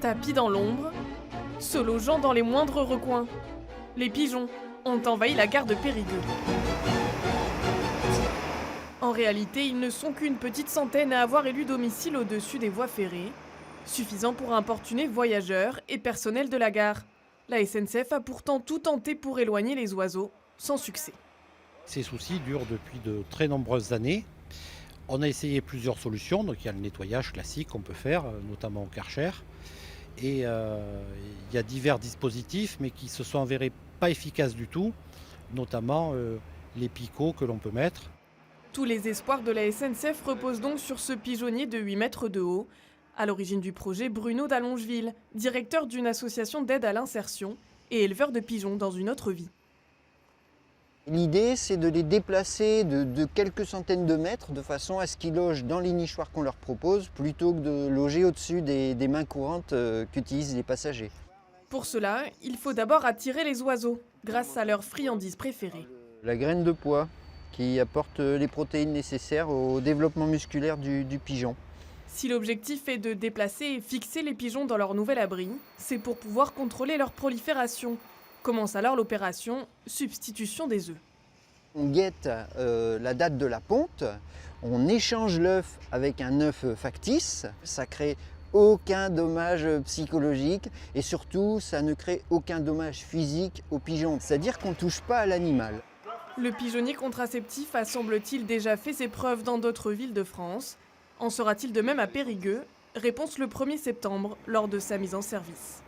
Tapis dans l'ombre, se logeant dans les moindres recoins, les pigeons ont envahi la gare de Périgueux. En réalité, ils ne sont qu'une petite centaine à avoir élu domicile au-dessus des voies ferrées, suffisant pour importuner voyageurs et personnel de la gare. La SNCF a pourtant tout tenté pour éloigner les oiseaux, sans succès. Ces soucis durent depuis de très nombreuses années. On a essayé plusieurs solutions, donc il y a le nettoyage classique qu'on peut faire, notamment au Karcher. Et il y a divers dispositifs, mais qui se sont avérés pas efficaces du tout, notamment les picots que l'on peut mettre. Tous les espoirs de la SNCF reposent donc sur ce pigeonnier de 8 mètres de haut. À l'origine du projet, Bruno d'Allongeville, directeur d'une association d'aide à l'insertion et éleveur de pigeons dans une autre vie. L'idée, c'est de les déplacer de quelques centaines de mètres de façon à ce qu'ils logent dans les nichoirs qu'on leur propose plutôt que de loger au-dessus des mains courantes qu'utilisent les passagers. Pour cela, il faut d'abord attirer les oiseaux, grâce à leur friandise préférée. La graine de pois qui apporte les protéines nécessaires au développement musculaire du pigeon. Si l'objectif est de déplacer et fixer les pigeons dans leur nouvel abri, c'est pour pouvoir contrôler leur prolifération. Commence alors l'opération substitution des œufs. On guette la date de la ponte, on échange l'œuf avec un œuf factice, ça crée aucun dommage psychologique et surtout ça ne crée aucun dommage physique au pigeon, c'est-à-dire qu'on ne touche pas à l'animal. Le pigeonnier contraceptif a semble-t-il déjà fait ses preuves dans d'autres villes de France. En sera-t-il de même à Périgueux? Réponse le 1er septembre lors de sa mise en service.